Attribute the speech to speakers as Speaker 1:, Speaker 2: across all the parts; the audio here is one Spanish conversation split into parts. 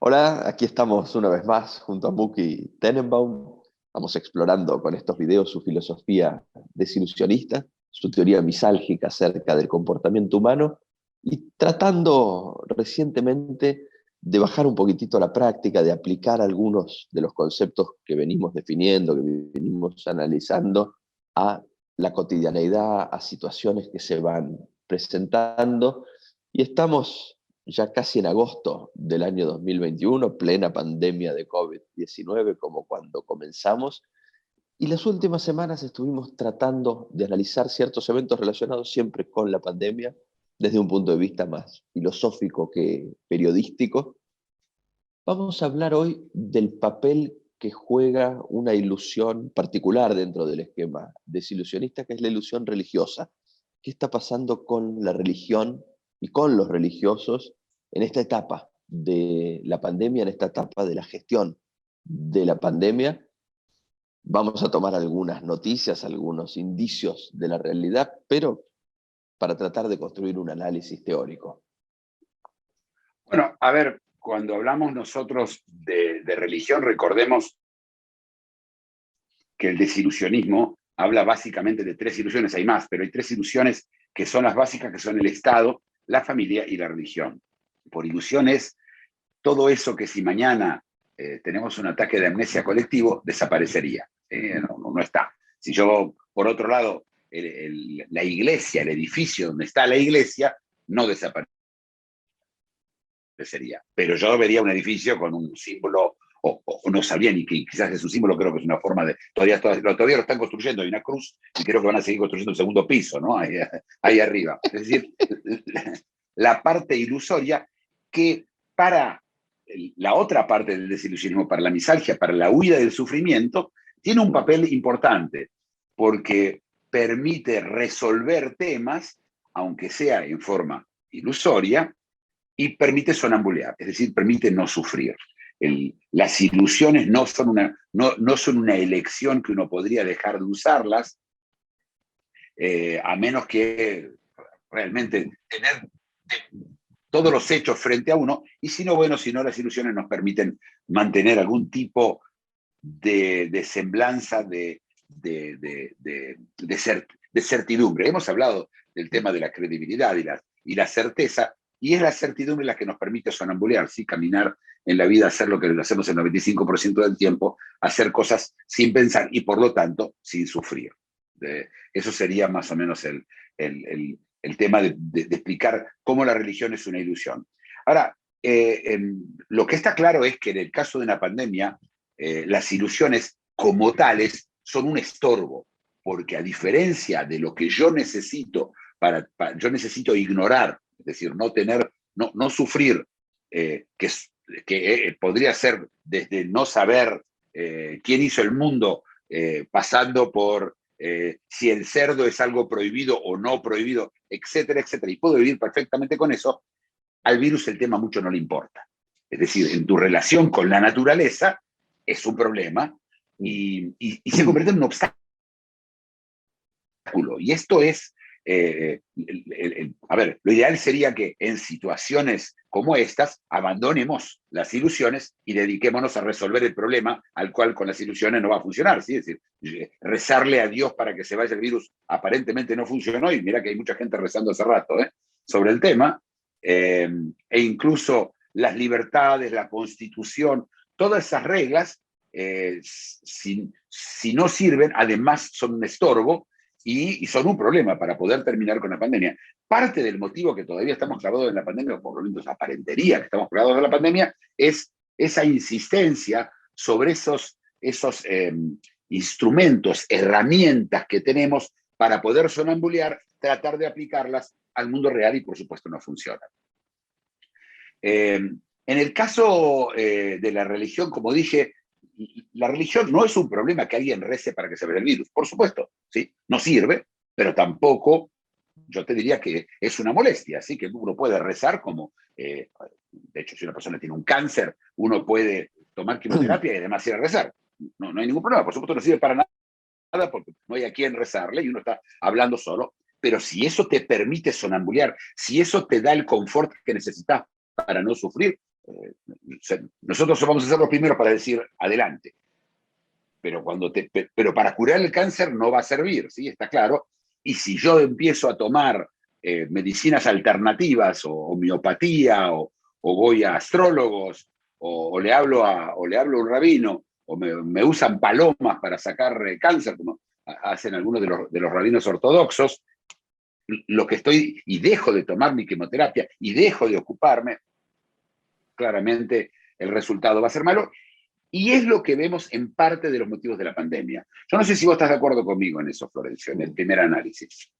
Speaker 1: Hola, aquí estamos una vez más junto a Muki Tenenbaum. Vamos explorando con estos videos su filosofía desilusionista, su teoría misálgica acerca del comportamiento humano y tratando recientemente de bajar un poquitito la práctica, de aplicar algunos de los conceptos que venimos definiendo, que venimos analizando a la cotidianeidad, a situaciones que se van presentando. Y estamos ya casi en agosto del año 2021, plena pandemia de COVID-19, como cuando comenzamos, y las últimas semanas estuvimos tratando de analizar ciertos eventos relacionados siempre con la pandemia desde un punto de vista más filosófico que periodístico. Vamos a hablar hoy del papel que juega una ilusión particular dentro del esquema desilusionista, que es la ilusión religiosa. ¿Qué está pasando con la religión y con los religiosos en esta etapa de la pandemia, en esta etapa de la gestión de la pandemia? Vamos a tomar algunas noticias, algunos indicios de la realidad, pero para tratar de construir un análisis teórico.
Speaker 2: Bueno, a ver, cuando hablamos nosotros de religión, recordemos que el desilusionismo habla básicamente de tres ilusiones, hay más, pero hay tres ilusiones que son las básicas, que son el Estado, la familia y la religión. Por ilusión es todo eso que si mañana tenemos un ataque de amnesia colectivo, desaparecería. No está. Si yo, por otro lado, la iglesia, el edificio donde está la iglesia, no desaparecería. Pero yo vería un edificio con un símbolo, o no sabía ni que quizás es un símbolo, creo que es una forma de... Todavía lo están construyendo, hay una cruz, y creo que van a seguir construyendo el segundo piso, ¿no? Ahí arriba. Es decir, la parte ilusoria que para la otra parte del desilusionismo, para la misalgia, para la huida del sufrimiento, tiene un papel importante, porque permite resolver temas, aunque sea en forma ilusoria, y permite sonambulear, es decir, permite no sufrir. Las ilusiones no son una elección que uno podría dejar de usarlas, a menos que realmente tener todos los hechos frente a uno, y si no, bueno, si no, las ilusiones nos permiten mantener algún tipo de semblanza de certidumbre. Hemos hablado del tema de la credibilidad y la certeza, y es la certidumbre la que nos permite sonambulear, ¿sí? Caminar en la vida, hacer lo que hacemos el 95% del tiempo, hacer cosas sin pensar y por lo tanto sin sufrir. Eso sería más o menos el tema de explicar cómo la religión es una ilusión. Ahora, lo que está claro es que en el caso de una pandemia, las ilusiones como tales son un estorbo, porque a diferencia de lo que yo necesito, yo necesito ignorar, es decir, no sufrir, que podría ser desde no saber quién hizo el mundo, pasando por si el cerdo es algo prohibido o no prohibido, etcétera, etcétera, y puedo vivir perfectamente con eso. Al virus el tema mucho no le importa. Es decir, en tu relación con la naturaleza es un problema y se convierte en un obstáculo. Y esto es, a ver, lo ideal sería que en situaciones como estas abandonemos las ilusiones y dediquémonos a resolver el problema al cual con las ilusiones no va a funcionar, ¿sí? Es decir, rezarle a Dios para que se vaya el virus aparentemente no funcionó, y mira que hay mucha gente rezando hace rato sobre el tema, e incluso las libertades, la Constitución, todas esas reglas, si no sirven, además son un estorbo y son un problema para poder terminar con la pandemia. Parte del motivo que todavía estamos clavados en la pandemia, o por lo menos aparentería que estamos clavados en la pandemia, es esa insistencia sobre esos instrumentos, herramientas que tenemos para poder sonambulear, tratar de aplicarlas al mundo real, y por supuesto no funcionan. En el caso de la religión, como dije, la religión no es un problema que alguien rece para que se vea el virus, por supuesto, ¿sí? No sirve, pero tampoco, yo te diría que es una molestia, ¿sí? Que uno puede rezar como, de hecho, si una persona tiene un cáncer, uno puede tomar quimioterapia y además ir a rezar. No hay ningún problema, por supuesto no sirve para nada porque no hay a quién rezarle y uno está hablando solo, pero si eso te permite sonambulear, si eso te da el confort que necesitas para no sufrir, Nosotros vamos a ser los primeros para decir adelante, pero para curar el cáncer no va a servir, ¿sí? Está claro. Y si yo empiezo a tomar medicinas alternativas o homeopatía o voy a astrólogos o le hablo a un rabino o me usan palomas para sacar cáncer, como hacen algunos de los rabinos ortodoxos, lo que estoy, y dejo de tomar mi quimioterapia y dejo de ocuparme, claramente el resultado va a ser malo. Y es lo que vemos en parte de los motivos de la pandemia. Yo no sé si vos estás de acuerdo conmigo en eso, Florencio, en el primer análisis.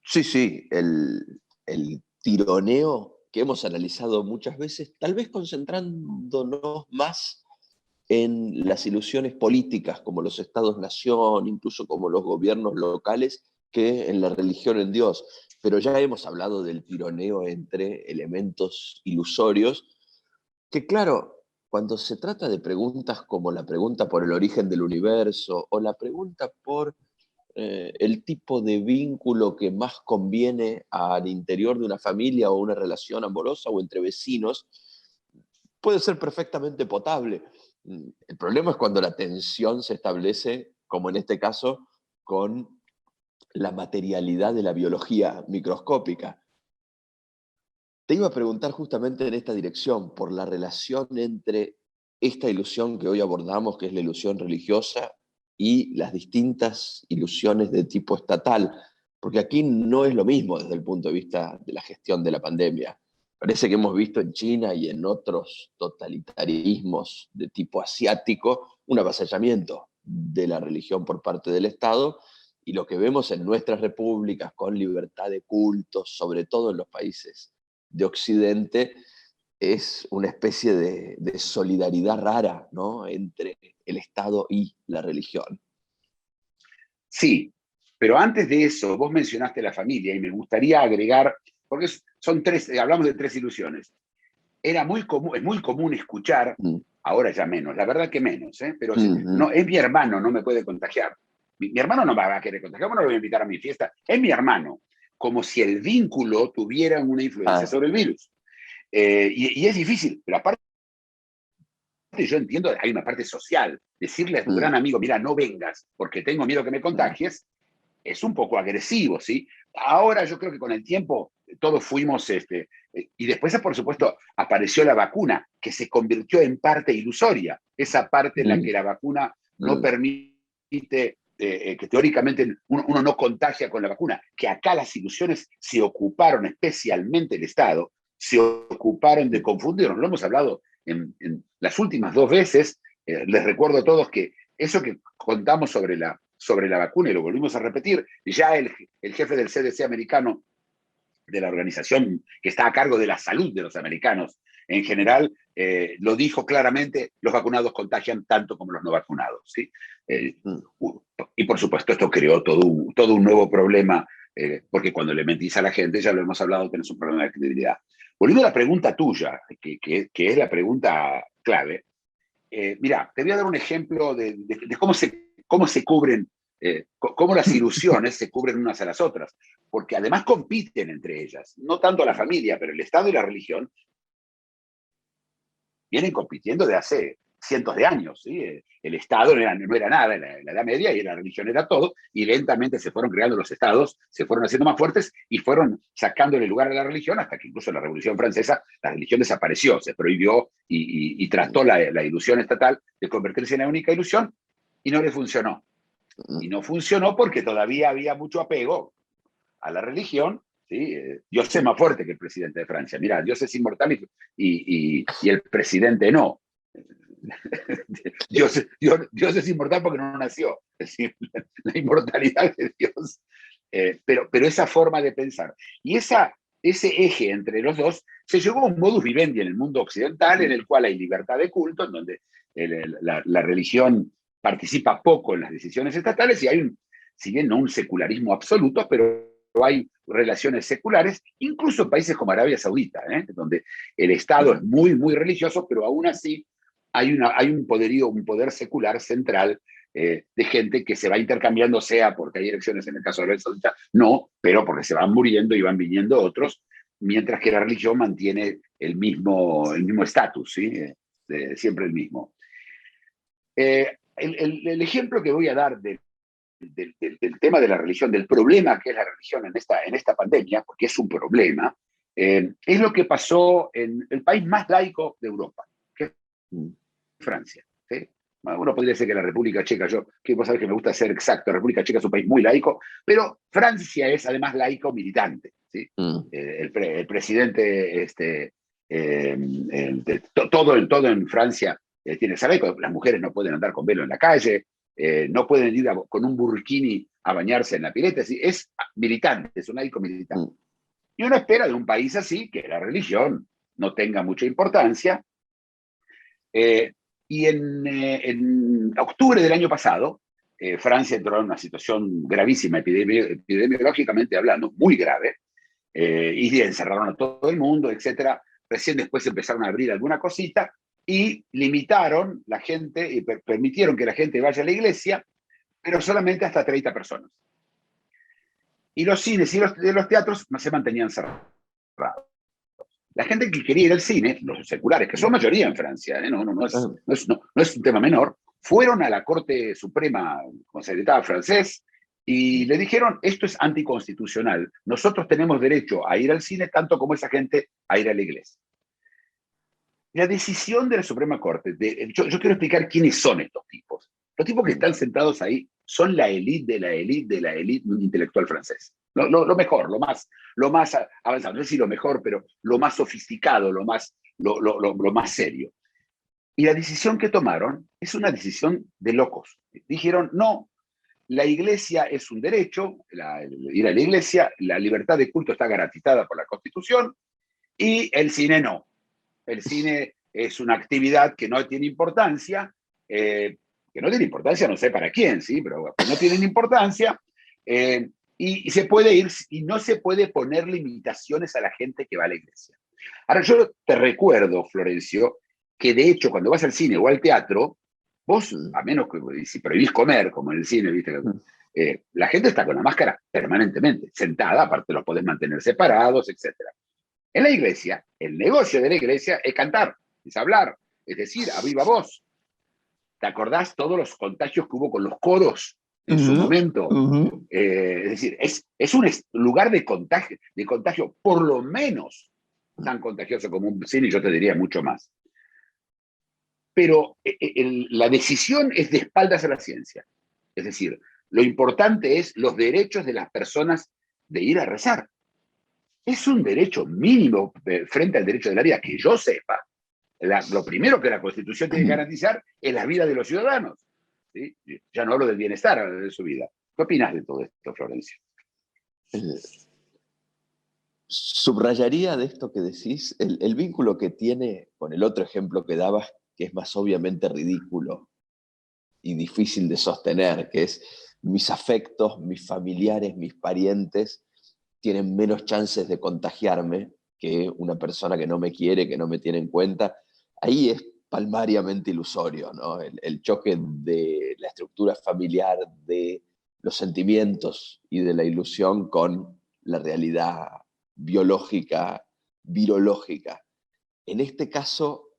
Speaker 1: Sí, sí, el tironeo que hemos analizado muchas veces, tal vez concentrándonos más en las ilusiones políticas, como los estados-nación, incluso como los gobiernos locales, que en la religión en Dios. Pero ya hemos hablado del tironeo entre elementos ilusorios, que claro, cuando se trata de preguntas como la pregunta por el origen del universo o la pregunta por el tipo de vínculo que más conviene al interior de una familia o una relación amorosa o entre vecinos, puede ser perfectamente potable. El problema es cuando la tensión se establece, como en este caso, con la materialidad de la biología microscópica. Te iba a preguntar justamente en esta dirección, por la relación entre esta ilusión que hoy abordamos, que es la ilusión religiosa, y las distintas ilusiones de tipo estatal, porque aquí no es lo mismo desde el punto de vista de la gestión de la pandemia. Parece que hemos visto en China y en otros totalitarismos de tipo asiático un avasallamiento de la religión por parte del Estado, y lo que vemos en nuestras repúblicas con libertad de cultos, sobre todo en los países de Occidente, es una especie de solidaridad rara, ¿no?, entre el Estado y la religión.
Speaker 2: Sí, pero antes de eso, vos mencionaste la familia y me gustaría agregar, porque son tres, hablamos de tres ilusiones. Es muy común escuchar,
Speaker 1: Mm.
Speaker 2: ahora ya menos, la verdad que menos, pero
Speaker 1: Mm-hmm.
Speaker 2: no, es mi hermano, no me puede contagiar. Mi hermano no me va a querer contagiar, no lo voy a invitar a mi fiesta, es mi hermano, como si el vínculo tuviera una influencia
Speaker 1: Ah.
Speaker 2: sobre el virus. Y es difícil, pero aparte yo entiendo, hay una parte social. Decirle a tu gran amigo, mira, no vengas porque tengo miedo que me contagies, es un poco agresivo, ¿sí? Ahora yo creo que con el tiempo todos fuimos, y después, por supuesto, apareció la vacuna, que se convirtió en parte ilusoria, esa parte en la que la vacuna no permite, que teóricamente uno no contagia con la vacuna, que acá las ilusiones se ocuparon, especialmente el Estado, se ocuparon de confundirnos. Lo hemos hablado en las últimas dos veces. Les recuerdo a todos que eso que contamos sobre la vacuna, y lo volvimos a repetir, ya el jefe del CDC americano, de la organización que está a cargo de la salud de los americanos en general, lo dijo claramente: los vacunados contagian tanto como los no vacunados, ¿sí? Y por supuesto esto creó todo un nuevo problema, porque cuando le mentís a la gente, ya lo hemos hablado, tenés un problema de credibilidad. Volviendo a la pregunta tuya, que es la pregunta clave, mira, te voy a dar un ejemplo de cómo se cubren, cómo las ilusiones se cubren unas a las otras, porque además compiten entre ellas, no tanto la familia, pero el Estado y la religión vienen compitiendo de hace cientos de años, ¿sí? El Estado no era nada en la Edad Media y la religión era todo, y lentamente se fueron creando los estados, se fueron haciendo más fuertes y fueron sacándole lugar a la religión, hasta que incluso en la Revolución Francesa la religión desapareció, se prohibió y trató la ilusión estatal de convertirse en la única ilusión, y no le funcionó. Y no funcionó porque todavía había mucho apego a la religión. ¿Sí? Dios es más fuerte que el presidente de Francia. Mira, Dios es inmortal y el presidente no. Dios es inmortal porque no nació. Es decir, la inmortalidad de Dios. Pero esa forma de pensar y ese eje entre los dos se llegó a un modus vivendi en el mundo occidental, en el cual hay libertad de culto, en donde la religión participa poco en las decisiones estatales, y hay si bien no un secularismo absoluto, pero hay relaciones seculares, incluso en países como Arabia Saudita, donde el Estado es muy, muy religioso, pero aún así hay un poderío, un poder secular central, de gente que se va intercambiando, sea porque hay elecciones en el caso de Arabia Saudita, no, pero porque se van muriendo y van viniendo otros, mientras que la religión mantiene el mismo estatus, ¿sí? Siempre el mismo. El ejemplo que voy a dar del tema de la religión, del problema que es la religión en esta pandemia, porque es un problema, es lo que pasó en el país más laico de Europa, que es Francia. ¿Sí? Uno podría decir que la República Checa, que vos sabés que me gusta ser exacto, la República Checa es un país muy laico, pero Francia es además laico militante. ¿Sí? El presidente, todo en Francia tiene esa ley, las mujeres no pueden andar con velo en la calle, no pueden ir con un burkini a bañarse en la pileta, es militante, es un laico militante. Y uno espera de un país así que la religión no tenga mucha importancia. Y en octubre del año pasado, Francia entró en una situación gravísima epidemiológicamente hablando, muy grave, y encerraron a todo el mundo, etc. Recién después empezaron a abrir alguna cosita y limitaron la gente y permitieron que la gente vaya a la iglesia, pero solamente hasta 30 personas. Y los cines y los teatros se mantenían cerrados. La gente que quería ir al cine, los seculares, que son mayoría en Francia, no es un tema menor, fueron a la Corte Suprema con secretario francés y le dijeron, esto es anticonstitucional, nosotros tenemos derecho a ir al cine tanto como esa gente a ir a la iglesia. La decisión de la Suprema Corte, yo quiero explicar quiénes son estos tipos. Los tipos que están sentados ahí son la élite de la élite de la élite intelectual francesa. Lo mejor, lo más avanzado, no sé si lo mejor, pero lo más sofisticado, lo más serio. Y la decisión que tomaron es una decisión de locos. Dijeron, no, la iglesia es un derecho, ir a la iglesia, la libertad de culto está garantizada por la Constitución, y el cine no. El cine es una actividad que no tiene importancia, no sé para quién, ¿sí? Pero no tienen importancia, y se puede ir, y no se puede poner limitaciones a la gente que va a la iglesia. Ahora, yo te recuerdo, Florencio, que de hecho cuando vas al cine o al teatro, vos, a menos que si prohibís comer, como en el cine, ¿viste? La gente está con la máscara permanentemente, sentada, aparte los podés mantener separados, etc. En la iglesia, el negocio de la iglesia es cantar, es hablar, es decir, a viva voz. ¿Te acordás todos los contagios que hubo con los coros en su momento? Es decir, es un lugar de contagio por lo menos tan contagioso como un cine, y yo te diría mucho más. Pero la decisión es de espaldas a la ciencia. Es decir, lo importante es los derechos de las personas de ir a rezar. Es un derecho mínimo frente al derecho de la vida, que yo sepa. Lo primero que la Constitución tiene que garantizar es la vida de los ciudadanos. ¿Sí? Ya no hablo del bienestar de su vida. ¿Qué opinas de todo esto, Florencio?
Speaker 1: Subrayaría de esto que decís el vínculo que tiene con el otro ejemplo que dabas, que es más obviamente ridículo y difícil de sostener, que es mis afectos, mis familiares, mis parientes tienen menos chances de contagiarme que una persona que no me quiere, que no me tiene en cuenta. Ahí es palmariamente ilusorio, ¿no? El choque de la estructura familiar, de los sentimientos y de la ilusión con la realidad biológica, virológica. En este caso,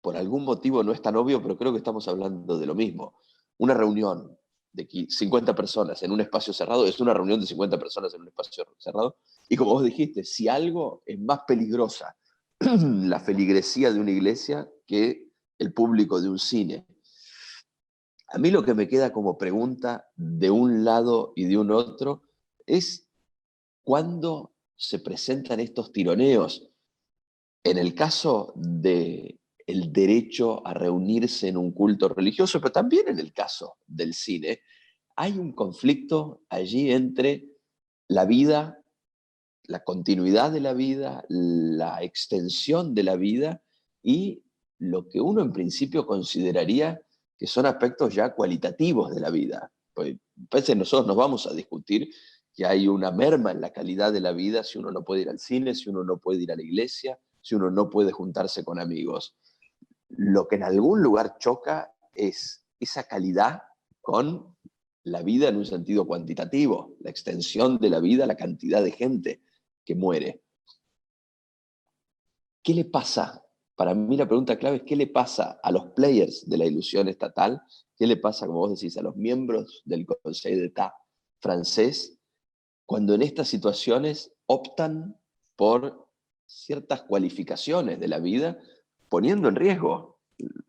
Speaker 1: por algún motivo no es tan obvio, pero creo que estamos hablando de lo mismo. Una reunión de 50 personas en un espacio cerrado es una reunión de 50 personas en un espacio cerrado. Y como vos dijiste, si algo es más peligrosa la feligresía de una iglesia que el público de un cine. A mí lo que me queda como pregunta de un lado y de un otro es cuándo se presentan estos tironeos. En el caso del derecho a reunirse en un culto religioso, pero también en el caso del cine, hay un conflicto allí entre la vida, la continuidad de la vida, la extensión de la vida y lo que uno en principio consideraría que son aspectos ya cualitativos de la vida. Pues, parece que nosotros nos vamos a discutir que hay una merma en la calidad de la vida si uno no puede ir al cine, si uno no puede ir a la iglesia, si uno no puede juntarse con amigos. Lo que en algún lugar choca es esa calidad con la vida en un sentido cuantitativo, la extensión de la vida, la cantidad de gente que muere. ¿qué le pasa? Para mí la pregunta clave es ¿qué le pasa a los players de la ilusión estatal? ¿Qué le pasa, como vos decís, a los miembros del Conseil d'État francés cuando en estas situaciones optan por ciertas cualificaciones de la vida, poniendo en riesgo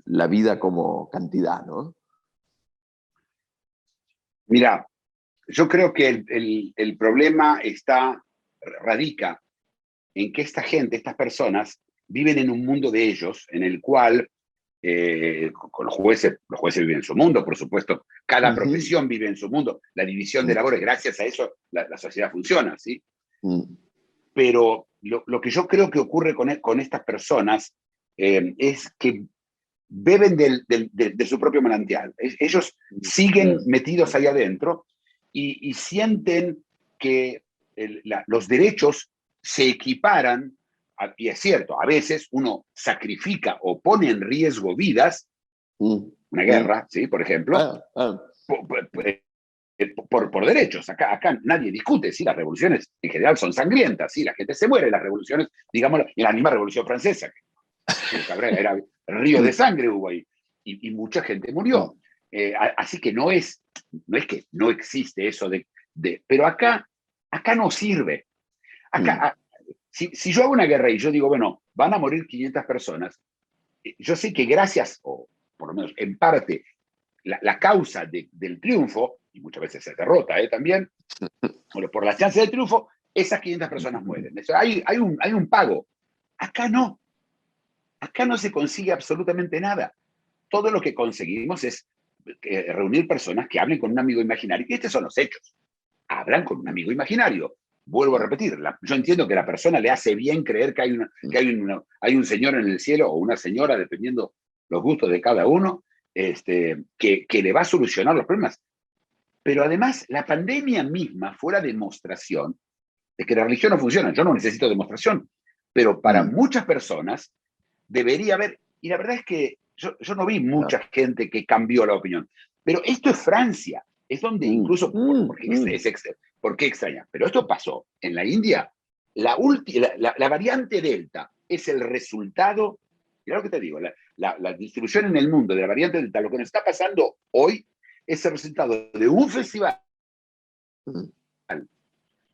Speaker 1: la vida como cantidad, ¿no?
Speaker 2: Mira, yo creo que el problema radica en que esta gente, estas personas, viven en un mundo de ellos, en el cual con los jueces viven en su mundo, por supuesto, cada profesión vive en su mundo, la división de labores, gracias a eso la sociedad funciona, ¿sí? Pero lo que yo creo que ocurre con estas personas es que beben de su propio manantial. Ellos siguen metidos ahí adentro y sienten que los derechos se equiparan, y es cierto, a veces uno sacrifica o pone en riesgo vidas, una guerra, ¿sí? Por ejemplo, por derechos. Acá nadie discute, ¿sí? Las revoluciones en general son sangrientas, ¿sí? La gente se muere, las revoluciones, digamos, en la misma Revolución Francesa, era río de sangre hubo ahí, y mucha gente murió. Así que no es que no existe eso pero acá no sirve. Acá, si yo hago una guerra y yo digo, bueno, van a morir 500 personas, yo sé que gracias, o por lo menos en parte, la causa del triunfo, y muchas veces se derrota también, por la chance de triunfo, esas 500 personas mueren. Hay un pago. Acá no. Acá no se consigue absolutamente nada. Todo lo que conseguimos es reunir personas que hablen con un amigo imaginario. Y estos son los hechos. Hablan con un amigo imaginario. Vuelvo a repetir, yo entiendo que a la persona le hace bien creer que hay un señor en el cielo o una señora, dependiendo los gustos de cada uno, que le va a solucionar los problemas. Pero además, la pandemia misma fue la demostración de que la religión no funciona. Yo no necesito demostración, pero para muchas personas debería haber, y la verdad es que yo no vi mucha gente que cambió la opinión, pero esto es Francia, es donde incluso, ¿por qué extraña? Pero esto pasó en la India, la variante Delta es el resultado, mira lo que te digo, la distribución en el mundo de la variante Delta, lo que nos está pasando hoy es el resultado de un festival en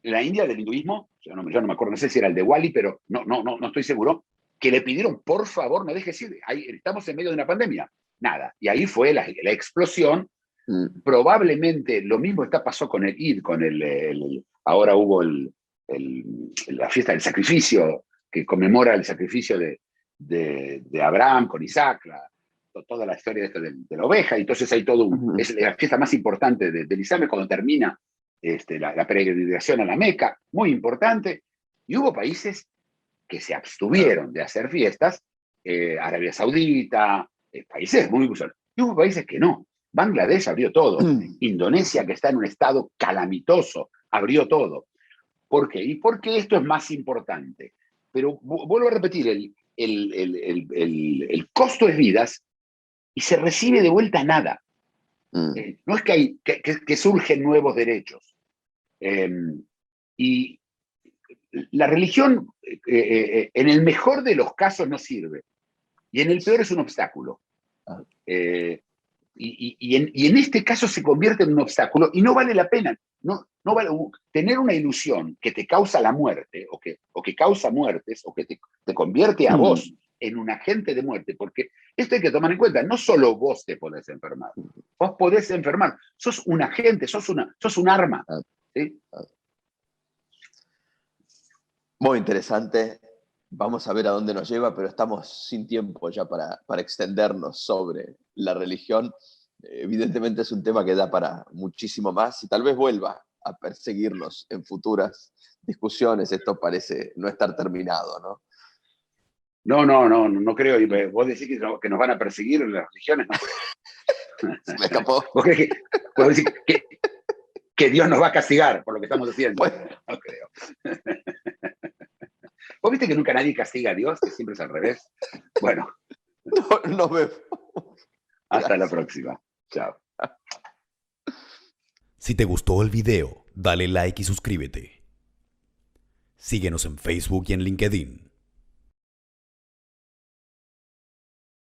Speaker 2: la India del hinduismo, yo no me acuerdo, no sé si era el de Wali, pero no estoy seguro, que le pidieron, por favor, no dejes ir, estamos en medio de una pandemia. Nada. Y ahí fue la explosión. Probablemente lo mismo pasó con el Eid, ahora hubo la fiesta del sacrificio, que conmemora el sacrificio de Abraham con Isaac, toda la historia de la oveja, y entonces hay todo es la fiesta más importante del Islam, cuando termina la peregrinación a la Meca, muy importante, y hubo países que se abstuvieron de hacer fiestas, Arabia Saudita, países muy musulmanes, y hubo países que no. Bangladesh abrió todo, Indonesia, que está en un estado calamitoso, abrió todo. ¿Por qué? Y porque esto es más importante. Pero vuelvo a repetir, el costo es vidas y se recibe de vuelta nada. No es que surgen nuevos derechos. Y la religión, en el mejor de los casos, no sirve. Y en el peor es un obstáculo. Y en este caso se convierte en un obstáculo y no vale la pena. No vale, tener una ilusión que te causa la muerte o que causa muertes o que te convierte a vos en un agente de muerte, porque esto hay que tomar en cuenta, no solo vos te podés enfermar, vos podés enfermar, sos un agente, sos un arma. ¿Sí?
Speaker 1: Muy interesante. Vamos a ver a dónde nos lleva, pero estamos sin tiempo ya para extendernos sobre la religión. Evidentemente es un tema que da para muchísimo más y tal vez vuelva a perseguirnos en futuras discusiones. Esto parece no estar terminado, ¿no?
Speaker 2: No creo. Y vos decís que nos van a perseguir en las religiones, no creo.
Speaker 1: Se me escapó.
Speaker 2: ¿Vos crees vos decís que Dios nos va a castigar por lo que estamos haciendo?
Speaker 1: Bueno.
Speaker 2: No creo. ¿Vos viste que nunca nadie castiga a Dios, que siempre es al revés? Bueno.
Speaker 1: Nos vemos.
Speaker 2: Hasta la próxima. Chao.
Speaker 3: Si te gustó el video, dale like y suscríbete. Síguenos en Facebook y en LinkedIn.